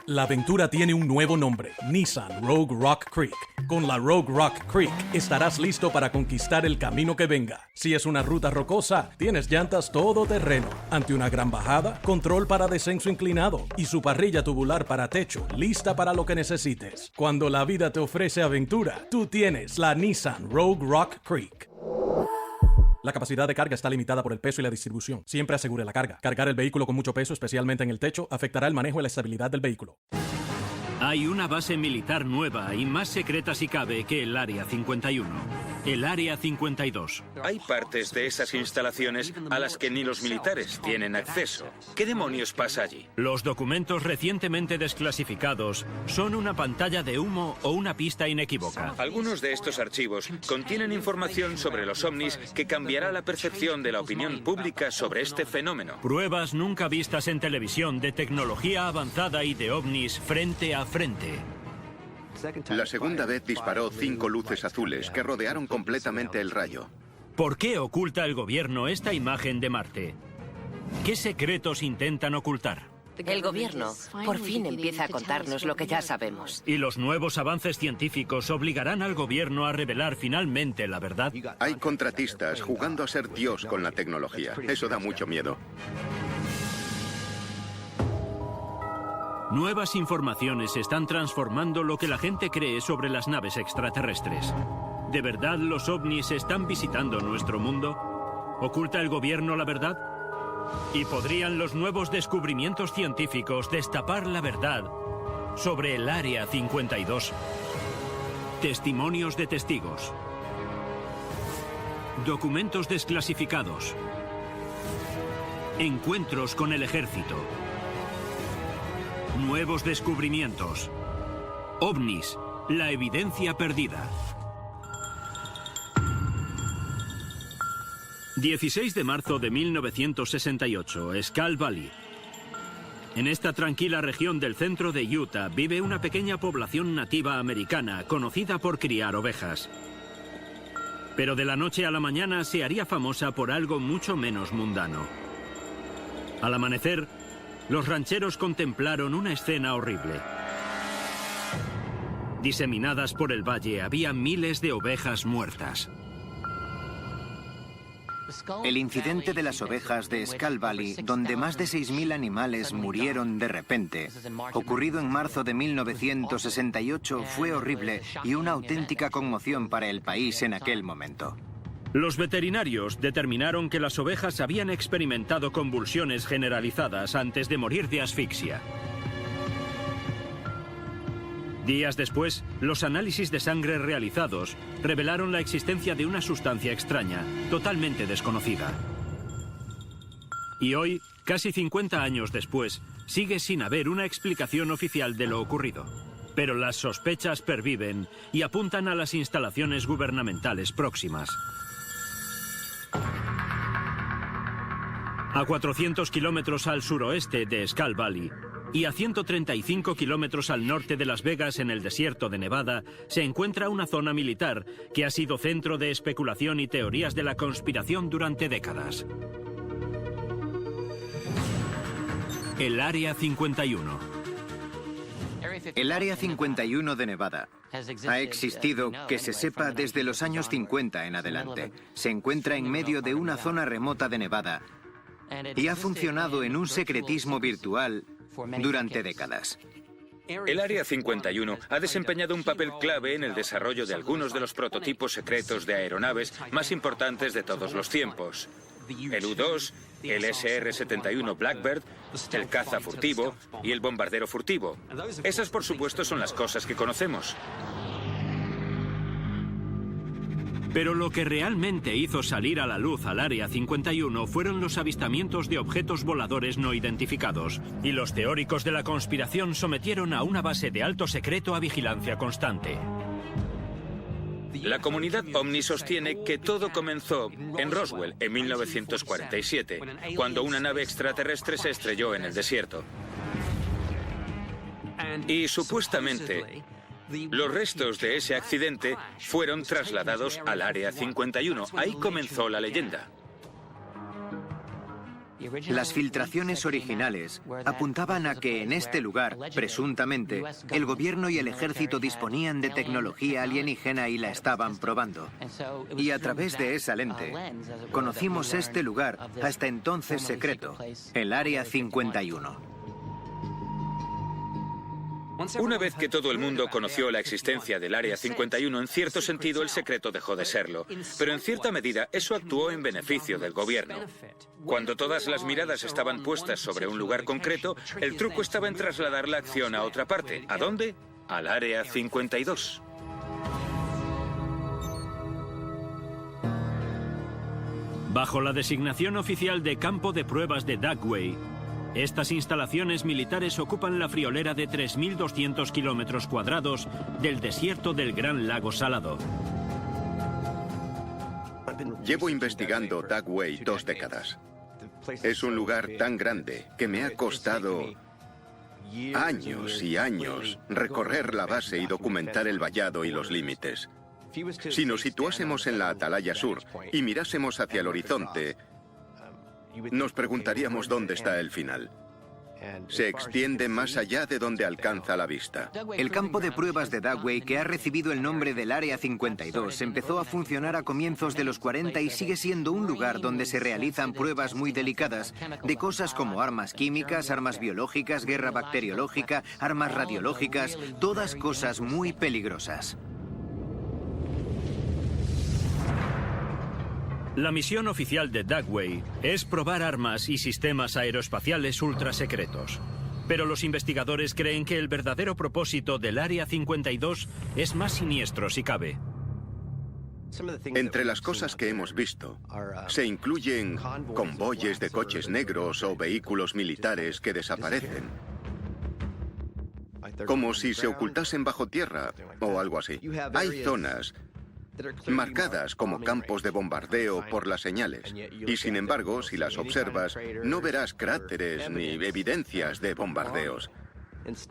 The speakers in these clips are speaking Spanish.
La aventura tiene un nuevo nombre, Nissan Rogue Rock Creek. Con la Rogue Rock Creek estarás listo para conquistar el camino que venga. Si es una ruta rocosa, tienes llantas todoterreno. Ante una gran bajada, control para descenso inclinado y su parrilla tubular para techo, lista para lo que necesites. Cuando la vida te ofrece aventura, tú tienes la Nissan Rogue Rock Creek. La capacidad de carga está limitada por el peso y la distribución. Siempre asegure la carga. Cargar el vehículo con mucho peso, especialmente en el techo, afectará el manejo y la estabilidad del vehículo. Hay una base militar nueva y más secreta si cabe que el Área 51. El Área 52. Hay partes de esas instalaciones a las que ni los militares tienen acceso. ¿Qué demonios pasa allí? Los documentos recientemente desclasificados son una pantalla de humo o una pista inequívoca. Algunos de estos archivos contienen información sobre los ovnis que cambiará la percepción de la opinión pública sobre este fenómeno. Pruebas nunca vistas en televisión de tecnología avanzada y de ovnis frente a frente. La segunda vez disparó 5 luces azules que rodearon completamente el rayo. ¿Por qué oculta el gobierno esta imagen de Marte? ¿Qué secretos intentan ocultar? El gobierno por fin empieza a contarnos lo que ya sabemos. ¿Y los nuevos avances científicos obligarán al gobierno a revelar finalmente la verdad? Hay contratistas jugando a ser Dios con la tecnología. Eso da mucho miedo. Nuevas informaciones están transformando lo que la gente cree sobre las naves extraterrestres. ¿De verdad los ovnis están visitando nuestro mundo? ¿Oculta el gobierno la verdad? ¿Y podrían los nuevos descubrimientos científicos destapar la verdad sobre el Área 52? Testimonios de testigos. Documentos desclasificados. Encuentros con el ejército. Nuevos descubrimientos. OVNIs, la evidencia perdida. 16 de marzo de 1968, Skull Valley. En esta tranquila región del centro de Utah vive una pequeña población nativa americana conocida por criar ovejas. Pero de la noche a la mañana se haría famosa por algo mucho menos mundano. Al amanecer, los rancheros contemplaron una escena horrible. Diseminadas por el valle había miles de ovejas muertas. El incidente de las ovejas de Skull Valley, donde más de 6.000 animales murieron de repente, ocurrido en marzo de 1968, fue horrible y una auténtica conmoción para el país en aquel momento. Los veterinarios determinaron que las ovejas habían experimentado convulsiones generalizadas antes de morir de asfixia. Días después, los análisis de sangre realizados revelaron la existencia de una sustancia extraña, totalmente desconocida. Y hoy, casi 50 años después, sigue sin haber una explicación oficial de lo ocurrido. Pero las sospechas perviven y apuntan a las instalaciones gubernamentales próximas. A 400 kilómetros al suroeste de Skull Valley y a 135 kilómetros al norte de Las Vegas, en el desierto de Nevada, se encuentra una zona militar que ha sido centro de especulación y teorías de la conspiración durante décadas. El Área 51. El Área 51 de Nevada ha existido, que se sepa, desde los años 50 en adelante. Se encuentra en medio de una zona remota de Nevada y ha funcionado en un secretismo virtual durante décadas. El Área 51 ha desempeñado un papel clave en el desarrollo de algunos de los prototipos secretos de aeronaves más importantes de todos los tiempos. El U-2, el SR-71 Blackbird, el caza furtivo y el bombardero furtivo. Esas, por supuesto, son las cosas que conocemos. Pero lo que realmente hizo salir a la luz al Área 51 fueron los avistamientos de objetos voladores no identificados, y los teóricos de la conspiración sometieron a una base de alto secreto a vigilancia constante. La comunidad OVNI sostiene que todo comenzó en Roswell en 1947, cuando una nave extraterrestre se estrelló en el desierto. Y supuestamente, los restos de ese accidente fueron trasladados al Área 51. Ahí comenzó la leyenda. Las filtraciones originales apuntaban a que en este lugar, presuntamente, el gobierno y el ejército disponían de tecnología alienígena y la estaban probando. Y a través de esa lente, conocimos este lugar, hasta entonces secreto, el Área 51. Una vez que todo el mundo conoció la existencia del Área 51, en cierto sentido el secreto dejó de serlo. Pero en cierta medida eso actuó en beneficio del gobierno. Cuando todas las miradas estaban puestas sobre un lugar concreto, el truco estaba en trasladar la acción a otra parte. ¿A dónde? Al Área 52. Bajo la designación oficial de Campo de Pruebas de Dugway, estas instalaciones militares ocupan la friolera de 3.200 kilómetros cuadrados del desierto del Gran Lago Salado. Llevo investigando Dugway 2 décadas. Es un lugar tan grande que me ha costado años y años recorrer la base y documentar el vallado y los límites. Si nos situásemos en la Atalaya Sur y mirásemos hacia el horizonte, nos preguntaríamos dónde está el final. Se extiende más allá de donde alcanza la vista. El campo de pruebas de Dugway, que ha recibido el nombre del Área 52, empezó a funcionar a comienzos de los 40 y sigue siendo un lugar donde se realizan pruebas muy delicadas de cosas como armas químicas, armas biológicas, guerra bacteriológica, armas radiológicas, todas cosas muy peligrosas. La misión oficial de Dugway es probar armas y sistemas aeroespaciales ultrasecretos. Pero los investigadores creen que el verdadero propósito del Área 52 es más siniestro si cabe. Entre las cosas que hemos visto, se incluyen convoyes de coches negros o vehículos militares que desaparecen. Como si se ocultasen bajo tierra o algo así. Hay zonas marcadas como campos de bombardeo por las señales. Y sin embargo, si las observas, no verás cráteres ni evidencias de bombardeos.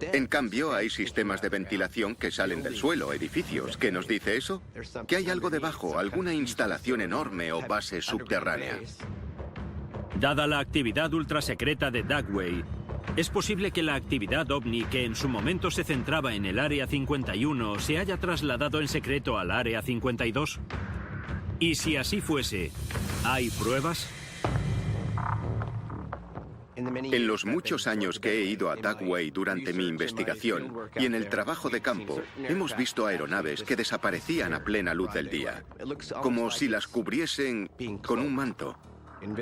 En cambio, hay sistemas de ventilación que salen del suelo, edificios. ¿Qué nos dice eso? Que hay algo debajo, alguna instalación enorme o base subterránea. Dada la actividad ultrasecreta de Dugway, es posible que la actividad ovni que en su momento se centraba en el Área 51 se haya trasladado en secreto al Área 52. Y si así fuese, ¿hay pruebas? En los muchos años que he ido a Dugway durante mi investigación y en el trabajo de campo, hemos visto aeronaves que desaparecían a plena luz del día, como si las cubriesen con un manto.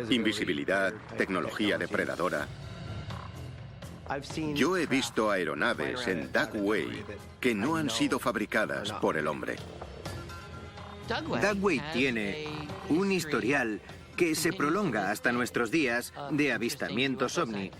Invisibilidad, tecnología depredadora. Yo he visto aeronaves en Dugway que no han sido fabricadas por el hombre. Dugway tiene un historial que se prolonga hasta nuestros días de avistamientos ovni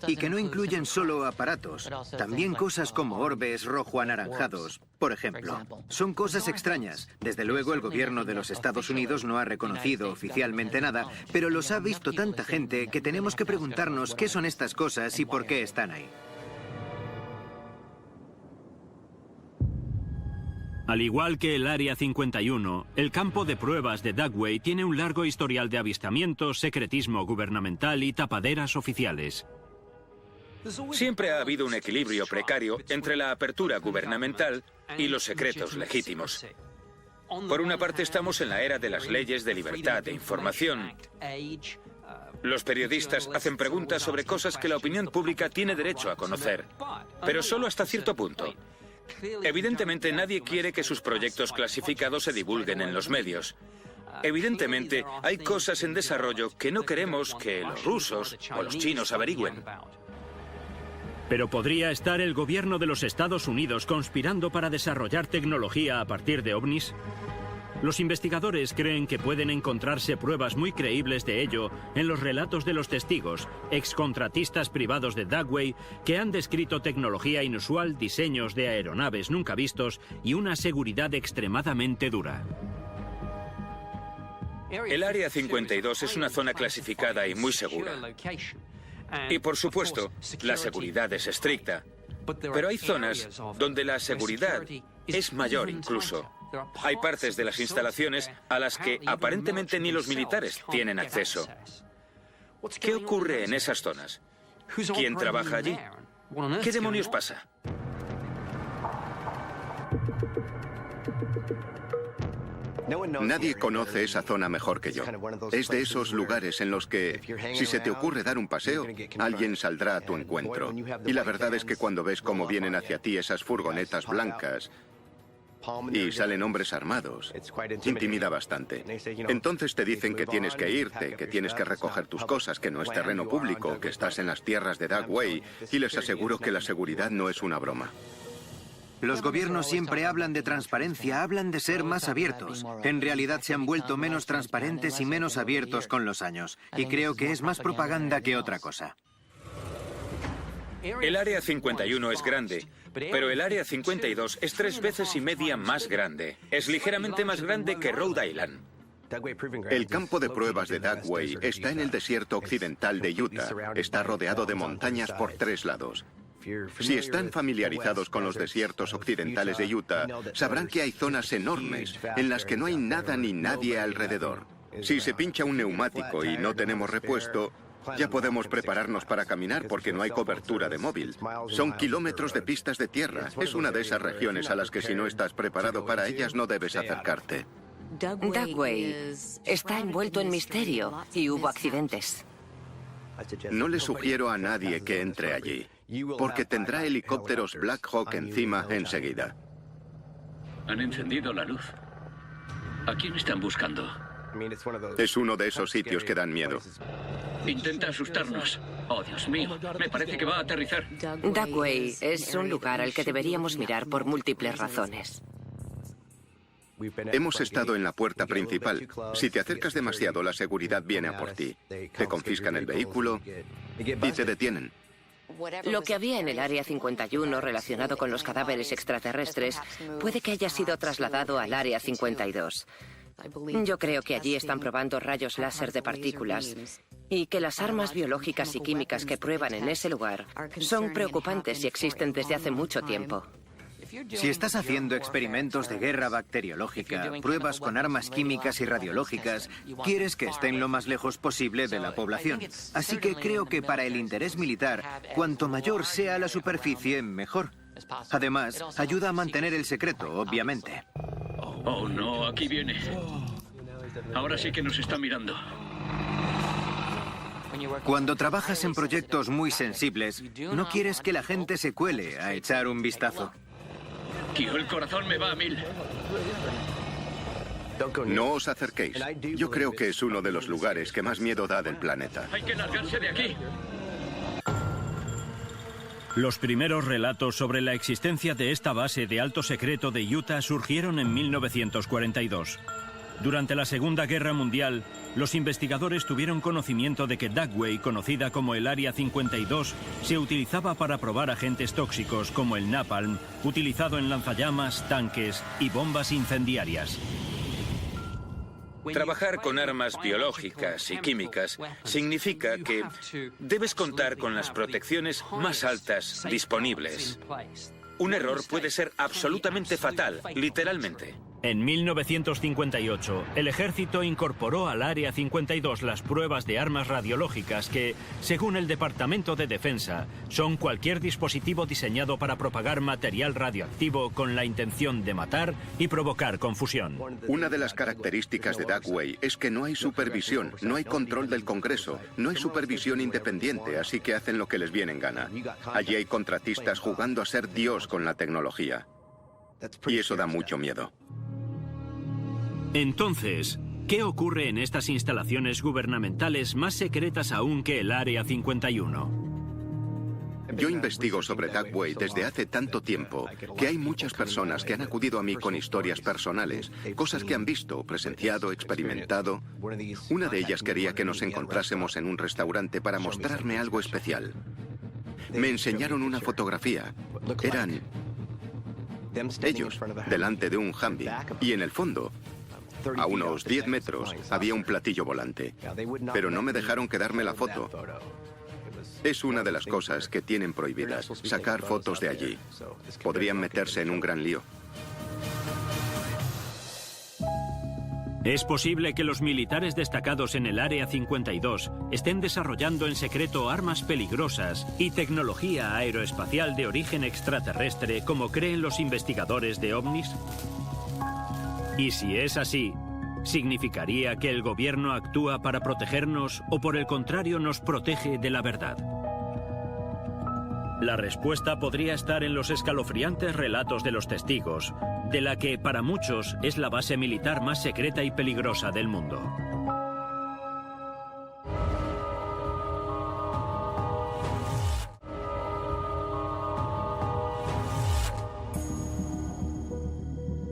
y que no incluyen solo aparatos, también cosas como orbes rojo-anaranjados, por ejemplo. Son cosas extrañas. Desde luego el gobierno de los Estados Unidos no ha reconocido oficialmente nada, pero los ha visto tanta gente que tenemos que preguntarnos qué son estas cosas y por qué están ahí. Al igual que el Área 51, el campo de pruebas de Dugway tiene un largo historial de avistamientos, secretismo gubernamental y tapaderas oficiales. Siempre ha habido un equilibrio precario entre la apertura gubernamental y los secretos legítimos. Por una parte estamos en la era de las leyes de libertad de información. Los periodistas hacen preguntas sobre cosas que la opinión pública tiene derecho a conocer, pero solo hasta cierto punto. Evidentemente nadie quiere que sus proyectos clasificados se divulguen en los medios. Evidentemente hay cosas en desarrollo que no queremos que los rusos o los chinos averigüen. Pero ¿podría estar el gobierno de los Estados Unidos conspirando para desarrollar tecnología a partir de ovnis? Los investigadores creen que pueden encontrarse pruebas muy creíbles de ello en los relatos de los testigos, excontratistas privados de Dugway, que han descrito tecnología inusual, diseños de aeronaves nunca vistos y una seguridad extremadamente dura. El Área 52 es una zona clasificada y muy segura. Y por supuesto, la seguridad es estricta. Pero hay zonas donde la seguridad es mayor incluso. Hay partes de las instalaciones a las que aparentemente ni los militares tienen acceso. ¿Qué ocurre en esas zonas? ¿Quién trabaja allí? ¿Qué demonios pasa? Nadie conoce esa zona mejor que yo. Es de esos lugares en los que, si se te ocurre dar un paseo, alguien saldrá a tu encuentro. Y la verdad es que cuando ves cómo vienen hacia ti esas furgonetas blancas y salen hombres armados, intimida bastante. Entonces te dicen que tienes que irte, que tienes que recoger tus cosas, que no es terreno público, que estás en las tierras de Dugway, y les aseguro que la seguridad no es una broma. Los gobiernos siempre hablan de transparencia, hablan de ser más abiertos. En realidad se han vuelto menos transparentes y menos abiertos con los años. Y creo que es más propaganda que otra cosa. El Área 51 es grande, pero el Área 52 es 3 veces y media más grande. Es ligeramente más grande que Rhode Island. El campo de pruebas de Dugway está en el desierto occidental de Utah. Está rodeado de montañas por 3 lados. Si están familiarizados con los desiertos occidentales de Utah, sabrán que hay zonas enormes en las que no hay nada ni nadie alrededor. Si se pincha un neumático y no tenemos repuesto, ya podemos prepararnos para caminar porque no hay cobertura de móvil. Son kilómetros de pistas de tierra. Es una de esas regiones a las que si no estás preparado para ellas no debes acercarte. Dugway está envuelto en misterio y hubo accidentes. No le sugiero a nadie que entre allí, porque tendrá helicópteros Black Hawk encima enseguida. Han encendido la luz. ¿A quién están buscando? Es uno de esos sitios que dan miedo. Intenta asustarnos. Oh, Dios mío, me parece que va a aterrizar. Dugway es un lugar al que deberíamos mirar por múltiples razones. Hemos estado en la puerta principal. Si te acercas demasiado, la seguridad viene a por ti. Te confiscan el vehículo y te detienen. Lo que había en el Área 51 relacionado con los cadáveres extraterrestres puede que haya sido trasladado al Área 52. Yo creo que allí están probando rayos láser de partículas y que las armas biológicas y químicas que prueban en ese lugar son preocupantes y existen desde hace mucho tiempo. Si estás haciendo experimentos de guerra bacteriológica, pruebas con armas químicas y radiológicas, quieres que estén lo más lejos posible de la población. Así que creo que para el interés militar, cuanto mayor sea la superficie, mejor. Además, ayuda a mantener el secreto, obviamente. Oh, no, aquí viene. Ahora sí que nos está mirando. Cuando trabajas en proyectos muy sensibles, no quieres que la gente se cuele a echar un vistazo. Tío, el corazón me va a 1000. No os acerquéis. Yo creo que es uno de los lugares que más miedo da del planeta. Hay que largarse de aquí. Los primeros relatos sobre la existencia de esta base de alto secreto de Utah surgieron en 1942. Durante la Segunda Guerra Mundial, los investigadores tuvieron conocimiento de que Dugway, conocida como el Área 52, se utilizaba para probar agentes tóxicos como el napalm, utilizado en lanzallamas, tanques y bombas incendiarias. Trabajar con armas biológicas y químicas significa que debes contar con las protecciones más altas disponibles. Un error puede ser absolutamente fatal, literalmente. En 1958, el ejército incorporó al Área 52 las pruebas de armas radiológicas que, según el Departamento de Defensa, son cualquier dispositivo diseñado para propagar material radioactivo con la intención de matar y provocar confusión. Una de las características de Dugway es que no hay supervisión, no hay control del Congreso, no hay supervisión independiente, así que hacen lo que les viene en gana. Allí hay contratistas jugando a ser Dios con la tecnología. Y eso da mucho miedo. Entonces, ¿qué ocurre en estas instalaciones gubernamentales más secretas aún que el Área 51? Yo investigo sobre Dugway desde hace tanto tiempo que hay muchas personas que han acudido a mí con historias personales, cosas que han visto, presenciado, experimentado. Una de ellas quería que nos encontrásemos en un restaurante para mostrarme algo especial. Me enseñaron una fotografía. Eran ellos delante de un Humvee y en el fondo, a unos 10 metros, había un platillo volante. Pero no me dejaron quedarme la foto. Es una de las cosas que tienen prohibidas, sacar fotos de allí. Podrían meterse en un gran lío. Es posible que los militares destacados en el Área 52 estén desarrollando en secreto armas peligrosas y tecnología aeroespacial de origen extraterrestre, como creen los investigadores de ovnis. Y si es así, ¿significaría que el gobierno actúa para protegernos o por el contrario nos protege de la verdad? La respuesta podría estar en los escalofriantes relatos de los testigos, de la que para muchos es la base militar más secreta y peligrosa del mundo.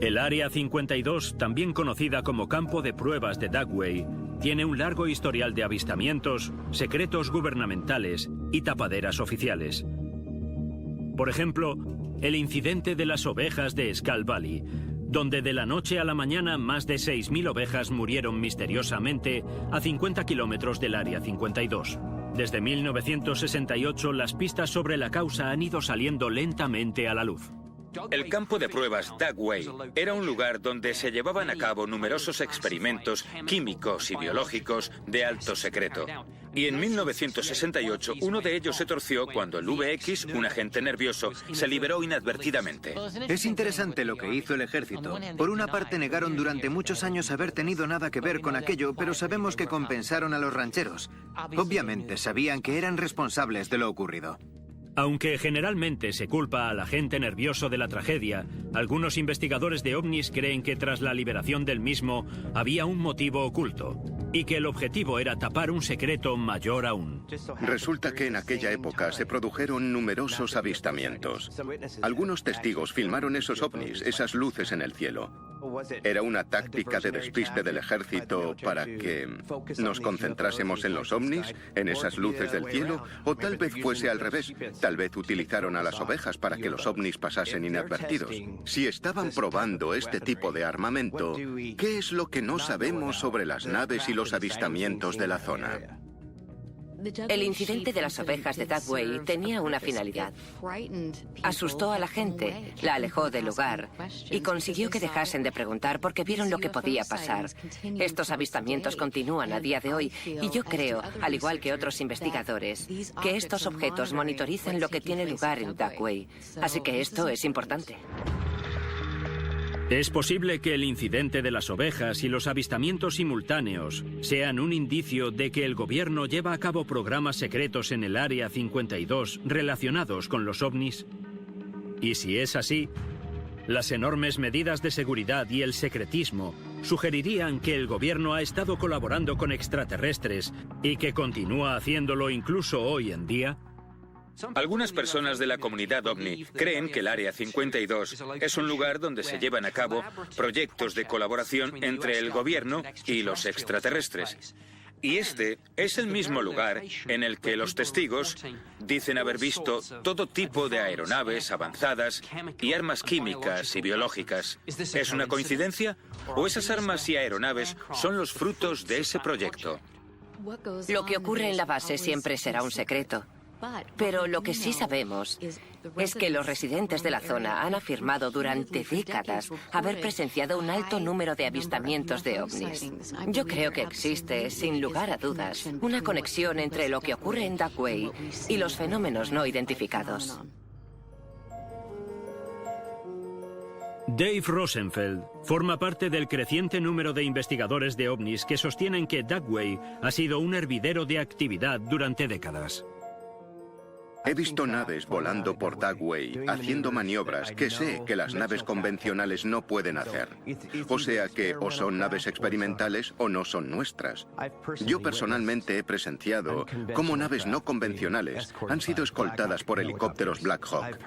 El Área 52, también conocida como Campo de Pruebas de Dugway, tiene un largo historial de avistamientos, secretos gubernamentales y tapaderas oficiales. Por ejemplo, el incidente de las ovejas de Skull Valley, donde de la noche a la mañana más de 6.000 ovejas murieron misteriosamente a 50 kilómetros del Área 52. Desde 1968, las pistas sobre la causa han ido saliendo lentamente a la luz. El campo de pruebas Dugway era un lugar donde se llevaban a cabo numerosos experimentos químicos y biológicos de alto secreto. Y en 1968 uno de ellos se torció cuando el VX, un agente nervioso, se liberó inadvertidamente. Es interesante lo que hizo el ejército. Por una parte negaron durante muchos años haber tenido nada que ver con aquello, pero sabemos que compensaron a los rancheros. Obviamente sabían que eran responsables de lo ocurrido. Aunque generalmente se culpa al agente nervioso de la tragedia, algunos investigadores de ovnis creen que tras la liberación del mismo había un motivo oculto y que el objetivo era tapar un secreto mayor aún. Resulta que en aquella época se produjeron numerosos avistamientos. Algunos testigos filmaron esos ovnis, esas luces en el cielo. ¿Era una táctica de despiste del ejército para que nos concentrásemos en los ovnis, en esas luces del cielo? ¿O tal vez fuese al revés? Tal vez utilizaron a las ovejas para que los ovnis pasasen inadvertidos. Si estaban probando este tipo de armamento, ¿qué es lo que no sabemos sobre las naves y los avistamientos de la zona? El incidente de las ovejas de Dugway tenía una finalidad. Asustó a la gente, la alejó del lugar y consiguió que dejasen de preguntar porque vieron lo que podía pasar. Estos avistamientos continúan a día de hoy y yo creo, al igual que otros investigadores, que estos objetos monitorizan lo que tiene lugar en Dugway. Así que esto es importante. Es posible que el incidente de las ovejas y los avistamientos simultáneos sean un indicio de que el gobierno lleva a cabo programas secretos en el Área 52 relacionados con los ovnis. Y si es así, las enormes medidas de seguridad y el secretismo sugerirían que el gobierno ha estado colaborando con extraterrestres y que continúa haciéndolo incluso hoy en día. Algunas personas de la comunidad ovni creen que el Área 52 es un lugar donde se llevan a cabo proyectos de colaboración entre el gobierno y los extraterrestres. Y este es el mismo lugar en el que los testigos dicen haber visto todo tipo de aeronaves avanzadas y armas químicas y biológicas. ¿Es una coincidencia? ¿O esas armas y aeronaves son los frutos de ese proyecto? Lo que ocurre en la base siempre será un secreto. Pero lo que sí sabemos es que los residentes de la zona han afirmado durante décadas haber presenciado un alto número de avistamientos de ovnis. Yo creo que existe, sin lugar a dudas, una conexión entre lo que ocurre en Dugway y los fenómenos no identificados. Dave Rosenfeld forma parte del creciente número de investigadores de ovnis que sostienen que Dugway ha sido un hervidero de actividad durante décadas. He visto naves volando por Dugway, haciendo maniobras que sé que las naves convencionales no pueden hacer. O sea que o son naves experimentales o no son nuestras. Yo personalmente he presenciado cómo naves no convencionales han sido escoltadas por helicópteros Black Hawk.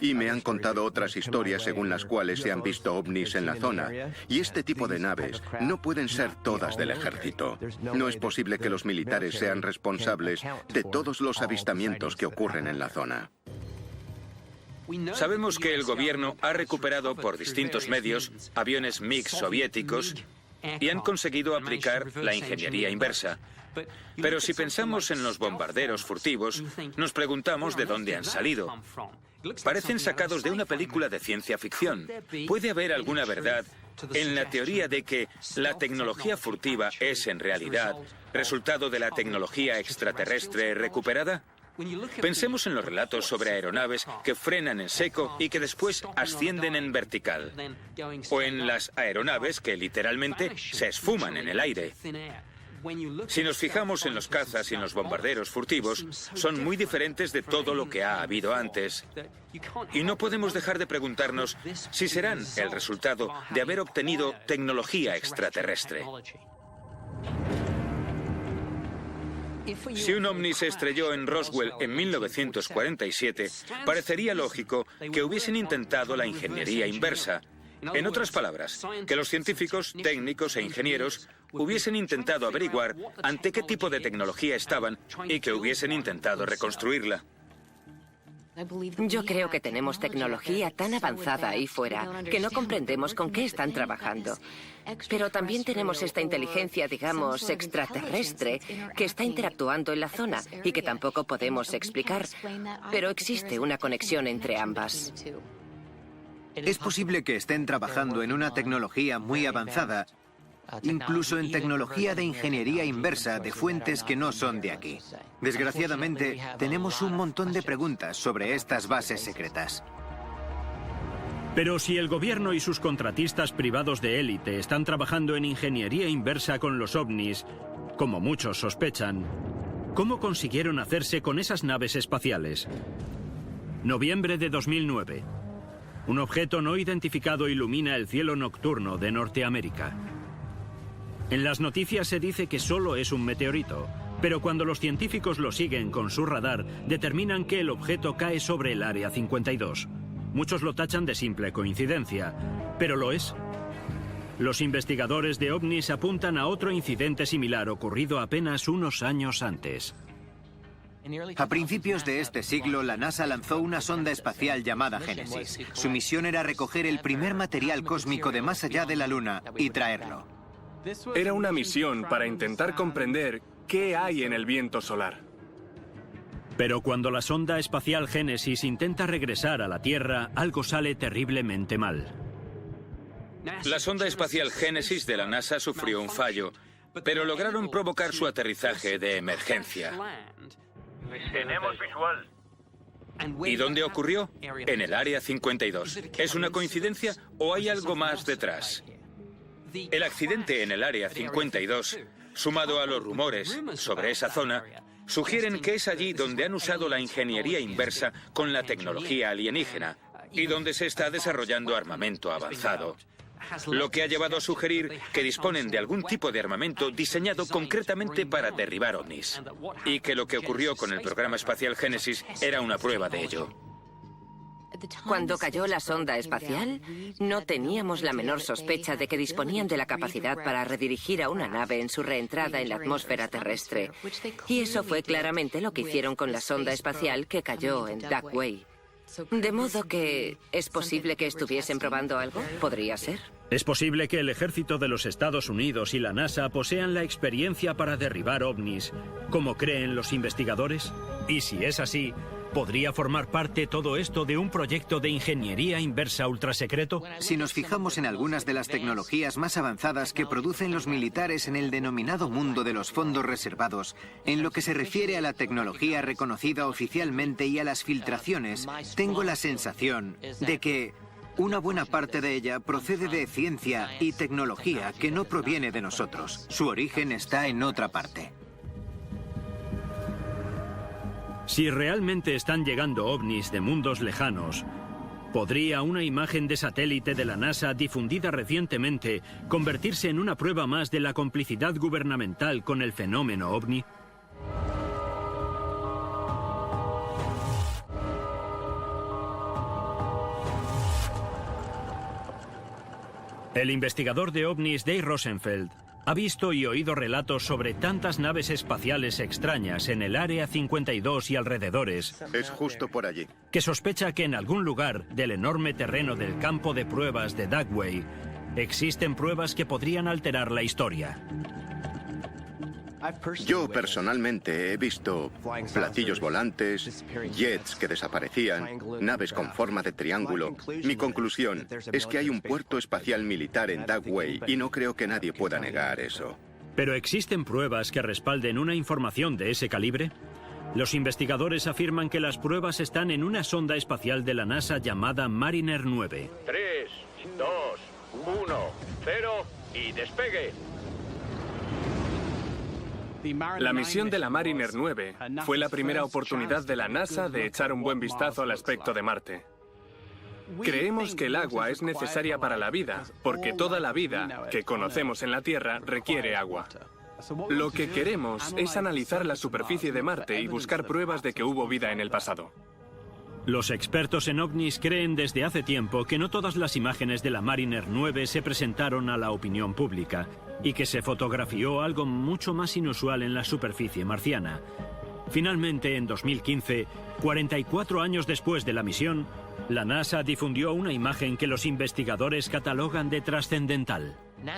Y me han contado otras historias según las cuales se han visto ovnis en la zona. Y este tipo de naves no pueden ser todas del ejército. No es posible que los militares sean responsables de todos los avistamientos que ocurren en la zona. Sabemos que el gobierno ha recuperado por distintos medios aviones MiG soviéticos y han conseguido aplicar la ingeniería inversa. Pero si pensamos en los bombarderos furtivos, nos preguntamos de dónde han salido. Parecen sacados de una película de ciencia ficción. ¿Puede haber alguna verdad en la teoría de que la tecnología furtiva es en realidad resultado de la tecnología extraterrestre recuperada? Pensemos en los relatos sobre aeronaves que frenan en seco y que después ascienden en vertical. O en las aeronaves que literalmente se esfuman en el aire. Si nos fijamos en los cazas y en los bombarderos furtivos, son muy diferentes de todo lo que ha habido antes. Y no podemos dejar de preguntarnos si serán el resultado de haber obtenido tecnología extraterrestre. Si un ovni se estrelló en Roswell en 1947, parecería lógico que hubiesen intentado la ingeniería inversa. En otras palabras, que los científicos, técnicos e ingenieros hubiesen intentado averiguar ante qué tipo de tecnología estaban y que hubiesen intentado reconstruirla. Yo creo que tenemos tecnología tan avanzada ahí fuera que no comprendemos con qué están trabajando. Pero también tenemos esta inteligencia, digamos, extraterrestre, que está interactuando en la zona y que tampoco podemos explicar. Pero existe una conexión entre ambas. Es posible que estén trabajando en una tecnología muy avanzada, incluso en tecnología de ingeniería inversa de fuentes que no son de aquí. Desgraciadamente, tenemos un montón de preguntas sobre estas bases secretas. Pero si el gobierno y sus contratistas privados de élite están trabajando en ingeniería inversa con los ovnis, como muchos sospechan, ¿cómo consiguieron hacerse con esas naves espaciales? Noviembre de 2009. Un objeto no identificado ilumina el cielo nocturno de Norteamérica. En las noticias se dice que solo es un meteorito, pero cuando los científicos lo siguen con su radar, determinan que el objeto cae sobre el Área 52. Muchos lo tachan de simple coincidencia, pero lo es. Los investigadores de ovnis apuntan a otro incidente similar ocurrido apenas unos años antes. A principios de este siglo, la NASA lanzó una sonda espacial llamada Génesis. Su misión era recoger el primer material cósmico de más allá de la Luna y traerlo. Era una misión para intentar comprender qué hay en el viento solar. Pero cuando la sonda espacial Génesis intenta regresar a la Tierra, algo sale terriblemente mal. La sonda espacial Génesis de la NASA sufrió un fallo, pero lograron provocar su aterrizaje de emergencia. Tenemos visual. ¿Y dónde ocurrió? En el Área 52. ¿Es una coincidencia o hay algo más detrás? El accidente en el Área 52, sumado a los rumores sobre esa zona, sugieren que es allí donde han usado la ingeniería inversa con la tecnología alienígena y donde se está desarrollando armamento avanzado. Lo que ha llevado a sugerir que disponen de algún tipo de armamento diseñado concretamente para derribar ovnis. Y que lo que ocurrió con el programa espacial Génesis era una prueba de ello. Cuando cayó la sonda espacial, no teníamos la menor sospecha de que disponían de la capacidad para redirigir a una nave en su reentrada en la atmósfera terrestre. Y eso fue claramente lo que hicieron con la sonda espacial que cayó en Dugway. De modo que, ¿es posible que estuviesen probando algo? ¿Podría ser? ¿Es posible que el ejército de los Estados Unidos y la NASA posean la experiencia para derribar ovnis, como creen los investigadores? Y si es así, ¿podría formar parte todo esto de un proyecto de ingeniería inversa ultrasecreto? Si nos fijamos en algunas de las tecnologías más avanzadas que producen los militares en el denominado mundo de los fondos reservados, en lo que se refiere a la tecnología reconocida oficialmente y a las filtraciones, tengo la sensación de que una buena parte de ella procede de ciencia y tecnología que no proviene de nosotros. Su origen está en otra parte. Si realmente están llegando ovnis de mundos lejanos, ¿podría una imagen de satélite de la NASA difundida recientemente convertirse en una prueba más de la complicidad gubernamental con el fenómeno ovni? El investigador de ovnis Dave Rosenfeld ha visto y oído relatos sobre tantas naves espaciales extrañas en el Área 52 y alrededores. Es justo por allí. Que sospecha que en algún lugar del enorme terreno del campo de pruebas de Dugway existen pruebas que podrían alterar la historia. Yo personalmente he visto platillos volantes, jets que desaparecían, naves con forma de triángulo. Mi conclusión es que hay un puerto espacial militar en Dugway y no creo que nadie pueda negar eso. ¿Pero existen pruebas que respalden una información de ese calibre? Los investigadores afirman que las pruebas están en una sonda espacial de la NASA llamada Mariner 9. 3, 2, 1, 0 y despegue. La misión de la Mariner 9 fue la primera oportunidad de la NASA de echar un buen vistazo al aspecto de Marte. Creemos que el agua es necesaria para la vida, porque toda la vida que conocemos en la Tierra requiere agua. Lo que queremos es analizar la superficie de Marte y buscar pruebas de que hubo vida en el pasado. Los expertos en ovnis creen desde hace tiempo que no todas las imágenes de la Mariner 9 se presentaron a la opinión pública y que se fotografió algo mucho más inusual en la superficie marciana. Finalmente, en 2015, 44 años después de la misión, la NASA difundió una imagen que los investigadores catalogan de trascendental.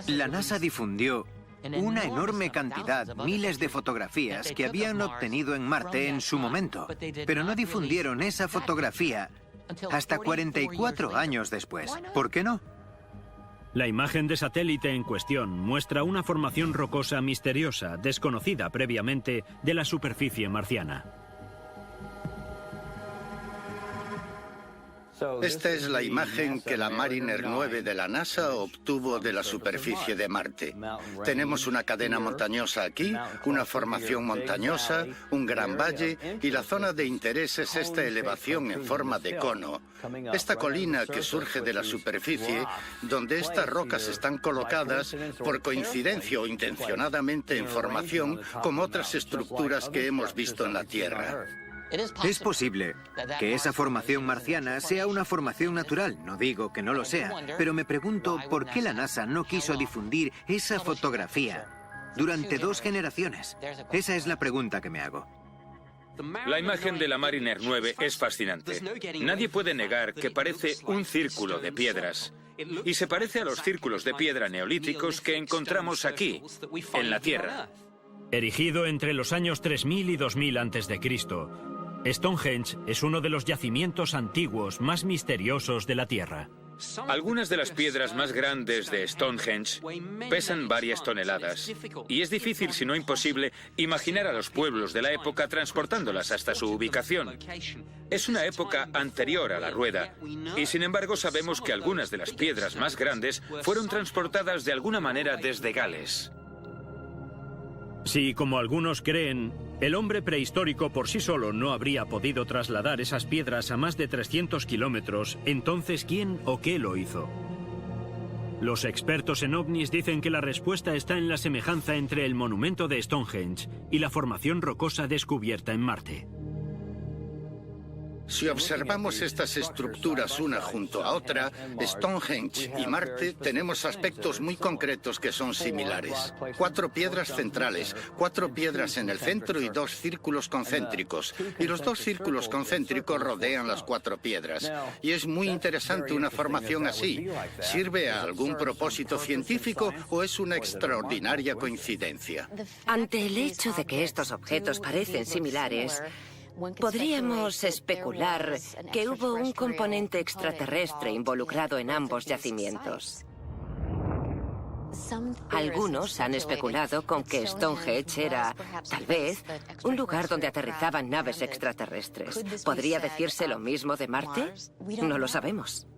La NASA difundió una enorme cantidad, miles de fotografías que habían obtenido en Marte en su momento, pero no difundieron esa fotografía hasta 44 años después. ¿Por qué no? La imagen de satélite en cuestión muestra una formación rocosa misteriosa, desconocida previamente de la superficie marciana. Esta es la imagen que la Mariner 9 de la NASA obtuvo de la superficie de Marte. Tenemos una cadena montañosa aquí, una formación montañosa, un gran valle, y la zona de interés es esta elevación en forma de cono. Esta colina que surge de la superficie, donde estas rocas están colocadas por coincidencia o intencionadamente en formación con otras estructuras que hemos visto en la Tierra. Es posible que esa formación marciana sea una formación natural, no digo que no lo sea, pero me pregunto por qué la NASA no quiso difundir esa fotografía durante 2 generaciones. Esa es la pregunta que me hago. La imagen de la Mariner 9 es fascinante. Nadie puede negar que parece un círculo de piedras. Y se parece a los círculos de piedra neolíticos que encontramos aquí, en la Tierra. Erigido entre los años 3000 y 2000 a.C., Stonehenge es uno de los yacimientos antiguos más misteriosos de la Tierra. Algunas de las piedras más grandes de Stonehenge pesan varias toneladas, y es difícil, si no imposible, imaginar a los pueblos de la época transportándolas hasta su ubicación. Es una época anterior a la rueda, y sin embargo sabemos que algunas de las piedras más grandes fueron transportadas de alguna manera desde Gales. Si, como algunos creen, el hombre prehistórico por sí solo no habría podido trasladar esas piedras a más de 300 kilómetros, entonces ¿quién o qué lo hizo? Los expertos en ovnis dicen que la respuesta está en la semejanza entre el monumento de Stonehenge y la formación rocosa descubierta en Marte. Si observamos estas estructuras una junto a otra, Stonehenge y Marte, tenemos aspectos muy concretos que son similares. 4 piedras centrales, 4 piedras en el centro y 2 círculos concéntricos. Y los 2 círculos concéntricos rodean las 4 piedras. Y es muy interesante una formación así. ¿Sirve a algún propósito científico o es una extraordinaria coincidencia? Ante el hecho de que estos objetos parecen similares, podríamos especular que hubo un componente extraterrestre involucrado en ambos yacimientos. Algunos han especulado con que Stonehenge era, tal vez, un lugar donde aterrizaban naves extraterrestres. ¿Podría decirse lo mismo de Marte? No lo sabemos.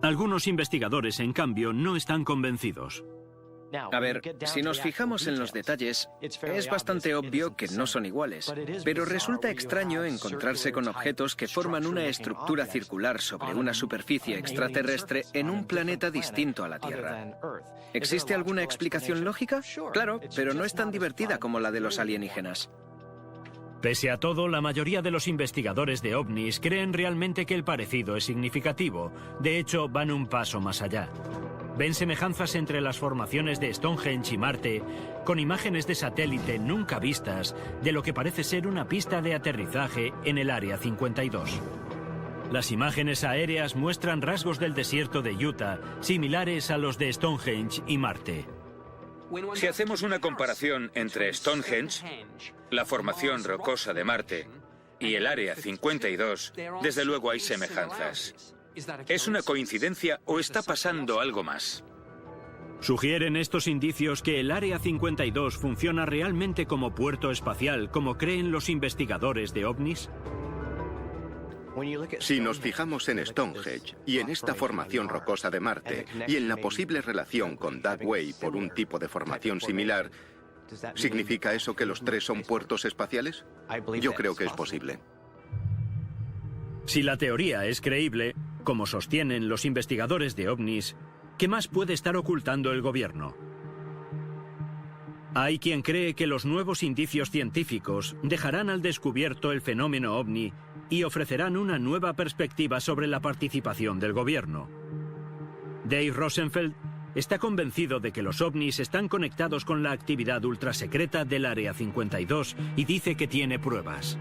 Algunos investigadores, en cambio, no están convencidos. A ver, si nos fijamos en los detalles, es bastante obvio que no son iguales, pero resulta extraño encontrarse con objetos que forman una estructura circular sobre una superficie extraterrestre en un planeta distinto a la Tierra. ¿Existe alguna explicación lógica? Claro, pero no es tan divertida como la de los alienígenas. Pese a todo, la mayoría de los investigadores de ovnis creen realmente que el parecido es significativo. De hecho, van un paso más allá. Ven semejanzas entre las formaciones de Stonehenge y Marte, con imágenes de satélite nunca vistas de lo que parece ser una pista de aterrizaje en el Área 52. Las imágenes aéreas muestran rasgos del desierto de Utah similares a los de Stonehenge y Marte. Si hacemos una comparación entre Stonehenge, la formación rocosa de Marte, y el Área 52, desde luego hay semejanzas. ¿Es una coincidencia o está pasando algo más? ¿Sugieren estos indicios que el Área 52 funciona realmente como puerto espacial, como creen los investigadores de ovnis? Si nos fijamos en Stonehenge y en esta formación rocosa de Marte y en la posible relación con Dugway por un tipo de formación similar, ¿significa eso que los tres son puertos espaciales? Yo creo que es posible. Si la teoría es creíble, como sostienen los investigadores de ovnis, ¿qué más puede estar ocultando el gobierno? Hay quien cree que los nuevos indicios científicos dejarán al descubierto el fenómeno ovni y ofrecerán una nueva perspectiva sobre la participación del gobierno. Dave Rosenfeld está convencido de que los ovnis están conectados con la actividad ultrasecreta del Área 52 y dice que tiene pruebas.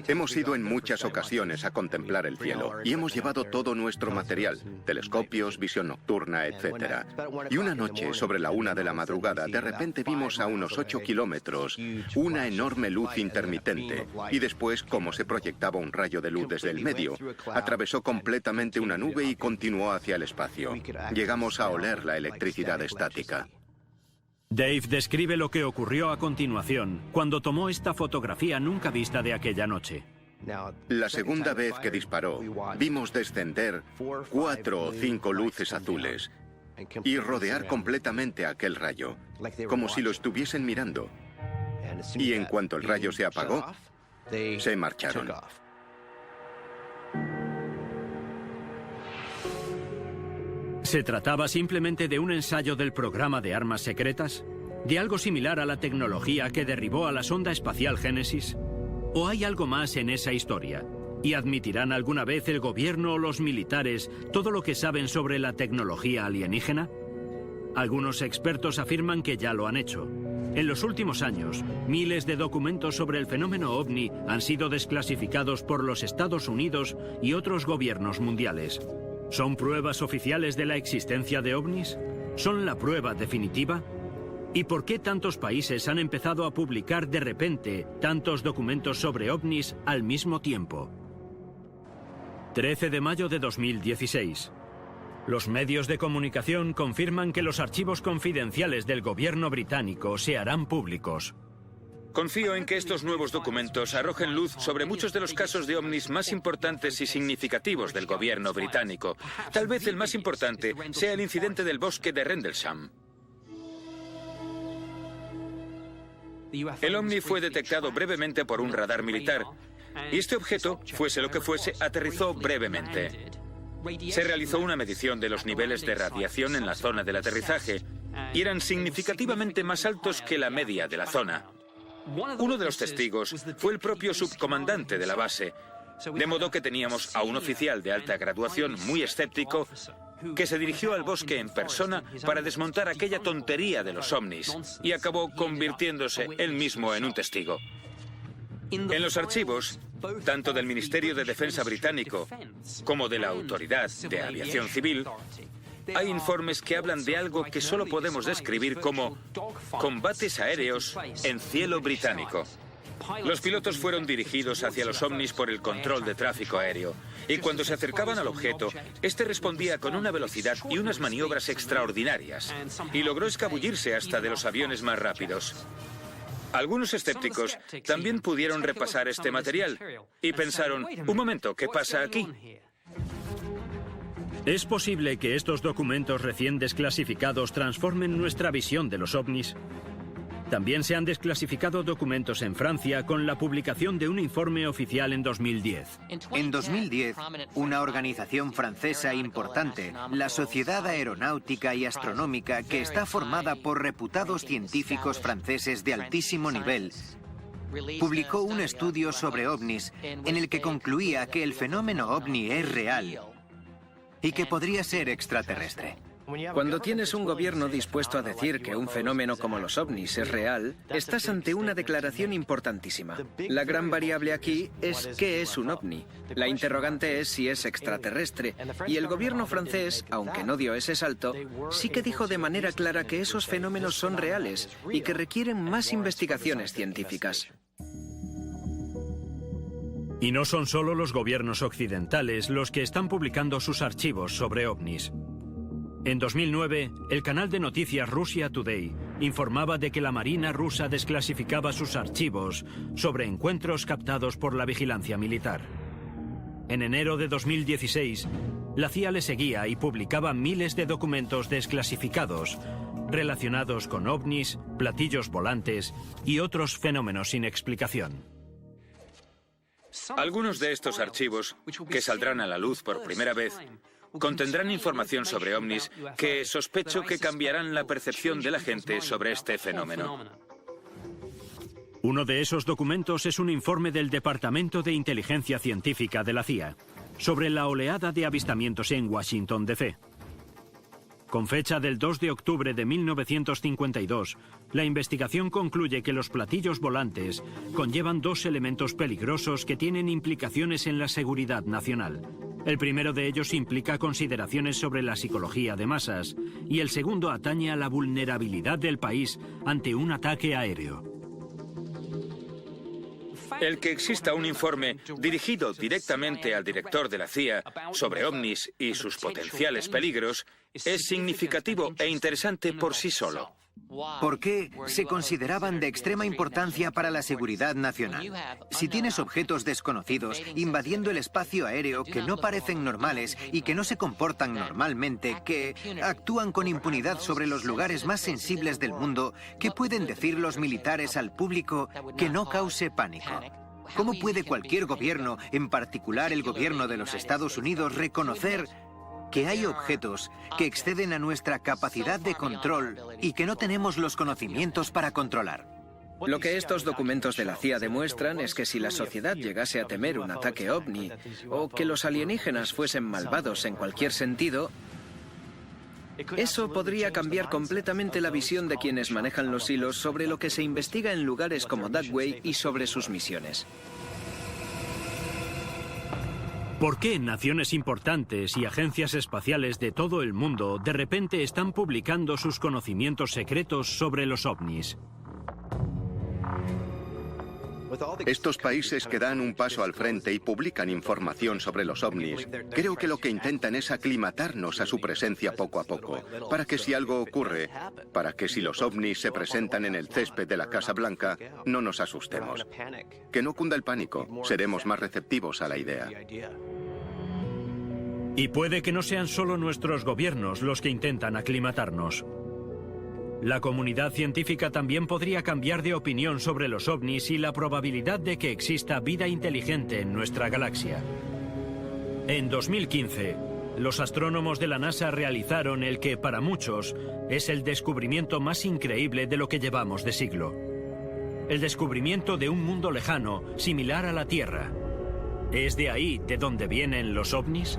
Hemos ido en muchas ocasiones a contemplar el cielo y hemos llevado todo nuestro material, telescopios, visión nocturna, etc. Y una noche, sobre la 1 de la madrugada, de repente vimos a unos 8 kilómetros una enorme luz intermitente y después, como se proyectaba un rayo de luz desde el medio, atravesó completamente una nube y continuó hacia el espacio. Llegamos a oler la electricidad estática. Dave describe lo que ocurrió a continuación, cuando tomó esta fotografía nunca vista de aquella noche. La segunda vez que disparó, vimos descender 4 o 5 luces azules y rodear completamente aquel rayo, como si lo estuviesen mirando. Y en cuanto el rayo se apagó, se marcharon. ¿Se trataba simplemente de un ensayo del programa de armas secretas? ¿De algo similar a la tecnología que derribó a la sonda espacial Génesis? ¿O hay algo más en esa historia? ¿Y admitirán alguna vez el gobierno o los militares todo lo que saben sobre la tecnología alienígena? Algunos expertos afirman que ya lo han hecho. En los últimos años, miles de documentos sobre el fenómeno ovni han sido desclasificados por los Estados Unidos y otros gobiernos mundiales. ¿Son pruebas oficiales de la existencia de ovnis? ¿Son la prueba definitiva? ¿Y por qué tantos países han empezado a publicar de repente tantos documentos sobre ovnis al mismo tiempo? 13 de mayo de 2016. Los medios de comunicación confirman que los archivos confidenciales del gobierno británico se harán públicos. Confío en que estos nuevos documentos arrojen luz sobre muchos de los casos de ovnis más importantes y significativos del gobierno británico. Tal vez el más importante sea el incidente del bosque de Rendlesham. El ovni fue detectado brevemente por un radar militar, y este objeto, fuese lo que fuese, aterrizó brevemente. Se realizó una medición de los niveles de radiación en la zona del aterrizaje, y eran significativamente más altos que la media de la zona. Uno de los testigos fue el propio subcomandante de la base, de modo que teníamos a un oficial de alta graduación muy escéptico que se dirigió al bosque en persona para desmontar aquella tontería de los ovnis y acabó convirtiéndose él mismo en un testigo. En los archivos, tanto del Ministerio de Defensa británico como de la Autoridad de Aviación Civil, hay informes que hablan de algo que solo podemos describir como combates aéreos en cielo británico. Los pilotos fueron dirigidos hacia los ovnis por el control de tráfico aéreo, y cuando se acercaban al objeto, este respondía con una velocidad y unas maniobras extraordinarias, y logró escabullirse hasta de los aviones más rápidos. Algunos escépticos también pudieron repasar este material y pensaron, un momento, ¿qué pasa aquí? ¿Es posible que estos documentos recién desclasificados transformen nuestra visión de los ovnis? También se han desclasificado documentos en Francia con la publicación de un informe oficial en 2010. En 2010, una organización francesa importante, la Sociedad Aeronáutica y Astronómica, que está formada por reputados científicos franceses de altísimo nivel, publicó un estudio sobre ovnis en el que concluía que el fenómeno ovni es real y que podría ser extraterrestre. Cuando tienes un gobierno dispuesto a decir que un fenómeno como los ovnis es real, estás ante una declaración importantísima. La gran variable aquí es ¿qué es un ovni? La interrogante es si es extraterrestre, y el gobierno francés, aunque no dio ese salto, sí que dijo de manera clara que esos fenómenos son reales y que requieren más investigaciones científicas. Y no son solo los gobiernos occidentales los que están publicando sus archivos sobre ovnis. En 2009, el canal de noticias Russia Today informaba de que la Marina rusa desclasificaba sus archivos sobre encuentros captados por la vigilancia militar. En enero de 2016, la CIA le seguía y publicaba miles de documentos desclasificados relacionados con ovnis, platillos volantes y otros fenómenos sin explicación. Algunos de estos archivos, que saldrán a la luz por primera vez, contendrán información sobre ovnis que sospecho que cambiarán la percepción de la gente sobre este fenómeno. Uno de esos documentos es un informe del Departamento de Inteligencia Científica de la CIA sobre la oleada de avistamientos en Washington, D.C. Con fecha del 2 de octubre de 1952, la investigación concluye que los platillos volantes conllevan dos elementos peligrosos que tienen implicaciones en la seguridad nacional. El primero de ellos implica consideraciones sobre la psicología de masas y el segundo atañe a la vulnerabilidad del país ante un ataque aéreo. El que exista un informe dirigido directamente al director de la CIA sobre ovnis y sus potenciales peligros es significativo e interesante por sí solo. ¿Por qué se consideraban de extrema importancia para la seguridad nacional? Si tienes objetos desconocidos invadiendo el espacio aéreo que no parecen normales y que no se comportan normalmente, que actúan con impunidad sobre los lugares más sensibles del mundo, ¿qué pueden decir los militares al público que no cause pánico? ¿Cómo puede cualquier gobierno, en particular el gobierno de los Estados Unidos, reconocer que hay objetos que exceden a nuestra capacidad de control y que no tenemos los conocimientos para controlar? Lo que estos documentos de la CIA demuestran es que si la sociedad llegase a temer un ataque ovni o que los alienígenas fuesen malvados en cualquier sentido, eso podría cambiar completamente la visión de quienes manejan los hilos sobre lo que se investiga en lugares como Dugway y sobre sus misiones. ¿Por qué naciones importantes y agencias espaciales de todo el mundo de repente están publicando sus conocimientos secretos sobre los ovnis? Estos países que dan un paso al frente y publican información sobre los ovnis, creo que lo que intentan es aclimatarnos a su presencia poco a poco, para que si algo ocurre, para que si los ovnis se presentan en el césped de la Casa Blanca, no nos asustemos. Que no cunda el pánico, seremos más receptivos a la idea. Y puede que no sean solo nuestros gobiernos los que intentan aclimatarnos. La comunidad científica también podría cambiar de opinión sobre los ovnis y la probabilidad de que exista vida inteligente en nuestra galaxia. En 2015, los astrónomos de la NASA realizaron el que, para muchos, es el descubrimiento más increíble de lo que llevamos de siglo. El descubrimiento de un mundo lejano, similar a la Tierra. ¿Es de ahí de donde vienen los ovnis?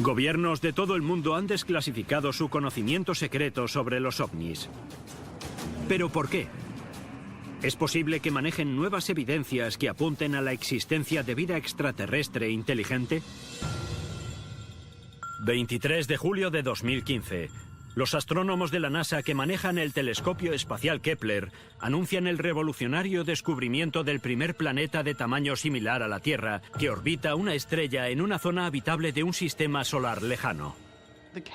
Gobiernos de todo el mundo han desclasificado su conocimiento secreto sobre los ovnis. ¿Pero por qué? ¿Es posible que manejen nuevas evidencias que apunten a la existencia de vida extraterrestre inteligente? 23 de julio de 2015. Los astrónomos de la NASA que manejan el telescopio espacial Kepler anuncian el revolucionario descubrimiento del primer planeta de tamaño similar a la Tierra que orbita una estrella en una zona habitable de un sistema solar lejano.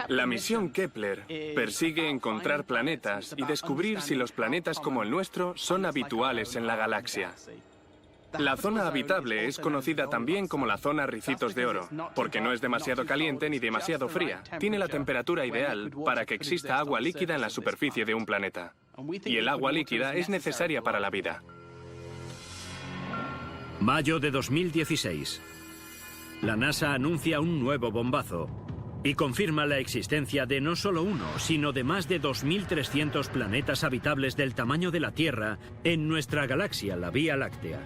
La misión Kepler persigue encontrar planetas y descubrir si los planetas como el nuestro son habituales en la galaxia. La zona habitable es conocida también como la zona Ricitos de Oro, porque no es demasiado caliente ni demasiado fría. Tiene la temperatura ideal para que exista agua líquida en la superficie de un planeta. Y el agua líquida es necesaria para la vida. Mayo de 2016. La NASA anuncia un nuevo bombazo. y confirma la existencia de no solo uno, sino de más de 2.300 planetas habitables del tamaño de la Tierra en nuestra galaxia, la Vía Láctea.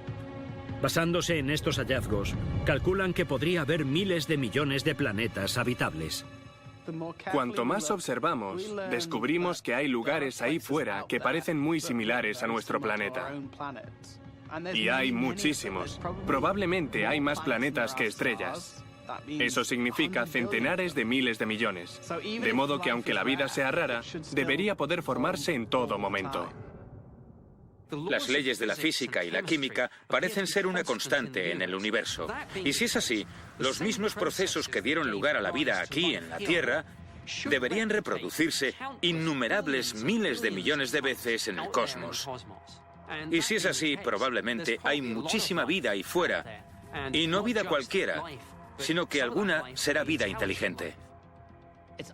Basándose en estos hallazgos, calculan que podría haber miles de millones de planetas habitables. Cuanto más observamos, descubrimos que hay lugares ahí fuera que parecen muy similares a nuestro planeta. Y hay muchísimos. Probablemente hay más planetas que estrellas. Eso significa centenares de miles de millones. De modo que aunque la vida sea rara, debería poder formarse en todo momento. Las leyes de la física y la química parecen ser una constante en el universo. Y si es así, los mismos procesos que dieron lugar a la vida aquí en la Tierra deberían reproducirse innumerables miles de millones de veces en el cosmos. Y si es así, probablemente hay muchísima vida ahí fuera. Y no vida cualquiera, sino que alguna será vida inteligente.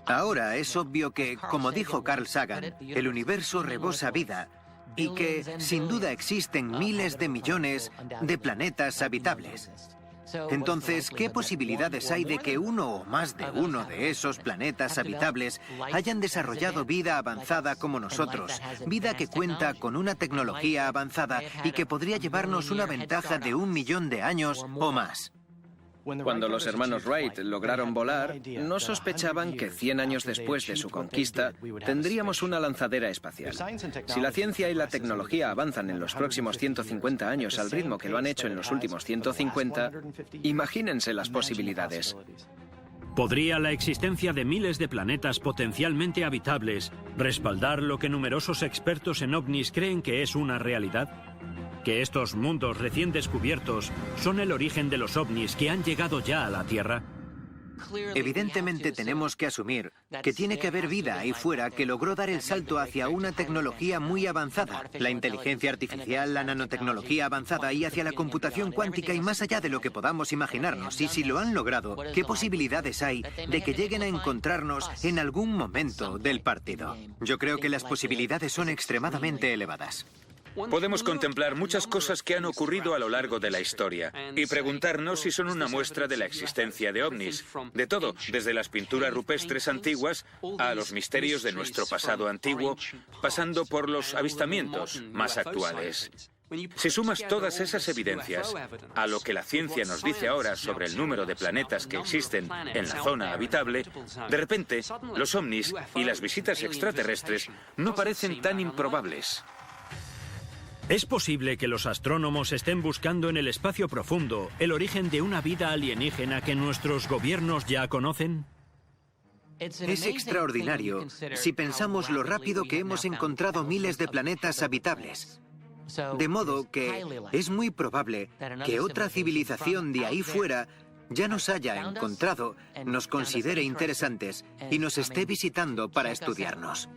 Ahora es obvio que, como dijo Carl Sagan, el universo rebosa vida y que, sin duda, existen miles de millones de planetas habitables. Entonces, ¿qué posibilidades hay de que uno o más de uno de esos planetas habitables hayan desarrollado vida avanzada como nosotros? Vida que cuenta con una tecnología avanzada y que podría llevarnos una ventaja de 1 millón de años o más. Cuando los hermanos Wright lograron volar, no sospechaban que 100 años después de su conquista tendríamos una lanzadera espacial. Si la ciencia y la tecnología avanzan en los próximos 150 años al ritmo que lo han hecho en los últimos 150, imagínense las posibilidades. ¿Podría la existencia de miles de planetas potencialmente habitables respaldar lo que numerosos expertos en ovnis creen que es una realidad? ¿Que estos mundos recién descubiertos son el origen de los ovnis que han llegado ya a la Tierra? Evidentemente tenemos que asumir que tiene que haber vida ahí fuera que logró dar el salto hacia una tecnología muy avanzada, la inteligencia artificial, la nanotecnología avanzada y hacia la computación cuántica y más allá de lo que podamos imaginarnos. Y si lo han logrado, ¿qué posibilidades hay de que lleguen a encontrarnos en algún momento del partido? Yo creo que las posibilidades son extremadamente elevadas. Podemos contemplar muchas cosas que han ocurrido a lo largo de la historia y preguntarnos si son una muestra de la existencia de ovnis. De todo, desde las pinturas rupestres antiguas a los misterios de nuestro pasado antiguo, pasando por los avistamientos más actuales. Si sumas todas esas evidencias a lo que la ciencia nos dice ahora sobre el número de planetas que existen en la zona habitable, de repente, los ovnis y las visitas extraterrestres no parecen tan improbables. ¿Es posible que los astrónomos estén buscando en el espacio profundo el origen de una vida alienígena que nuestros gobiernos ya conocen? Es extraordinario si pensamos lo rápido que hemos encontrado miles de planetas habitables. De modo que es muy probable que otra civilización de ahí fuera ya nos haya encontrado, nos considere interesantes y nos esté visitando para estudiarnos.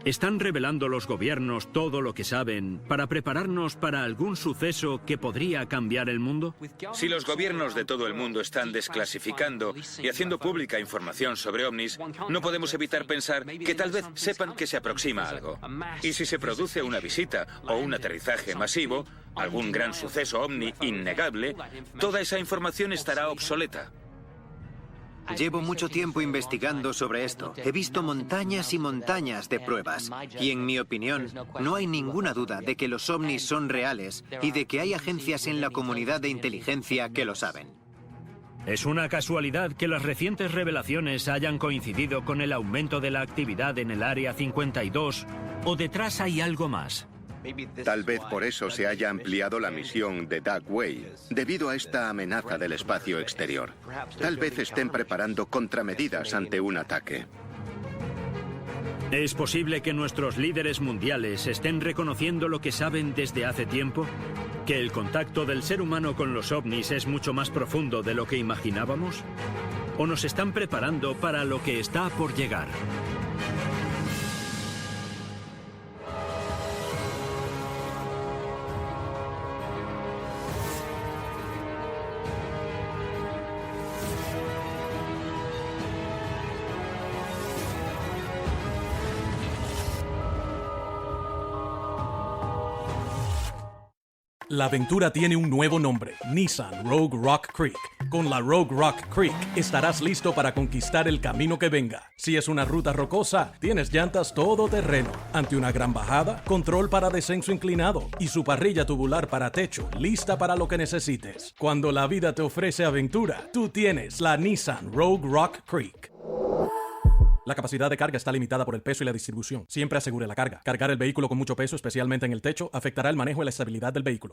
¿Están revelando los gobiernos todo lo que saben para prepararnos para algún suceso que podría cambiar el mundo? Si los gobiernos de todo el mundo están desclasificando y haciendo pública información sobre ovnis, no podemos evitar pensar que tal vez sepan que se aproxima algo. Y si se produce una visita o un aterrizaje masivo, algún gran suceso ovni innegable, toda esa información estará obsoleta. Llevo mucho tiempo investigando sobre esto. He visto montañas y montañas de pruebas. Y en mi opinión, no hay ninguna duda de que los ovnis son reales y de que hay agencias en la comunidad de inteligencia que lo saben. ¿Es una casualidad que las recientes revelaciones hayan coincidido con el aumento de la actividad en el Área 52? ¿O detrás hay algo más? Tal vez por eso se haya ampliado la misión de Doug Way, debido a esta amenaza del espacio exterior. Tal vez estén preparando contramedidas ante un ataque. ¿Es posible que nuestros líderes mundiales estén reconociendo lo que saben desde hace tiempo? ¿Que el contacto del ser humano con los ovnis es mucho más profundo de lo que imaginábamos? ¿O nos están preparando para lo que está por llegar? La aventura tiene un nuevo nombre, Nissan Rogue Rock Creek. Con la Rogue Rock Creek estarás listo para conquistar el camino que venga. Si es una ruta rocosa, tienes llantas todoterreno. Ante una gran bajada, control para descenso inclinado y su parrilla tubular para techo, lista para lo que necesites. Cuando la vida te ofrece aventura, tú tienes la Nissan Rogue Rock Creek. La capacidad de carga está limitada por el peso y la distribución. Siempre asegure la carga. Cargar el vehículo con mucho peso, especialmente en el techo, afectará el manejo y la estabilidad del vehículo.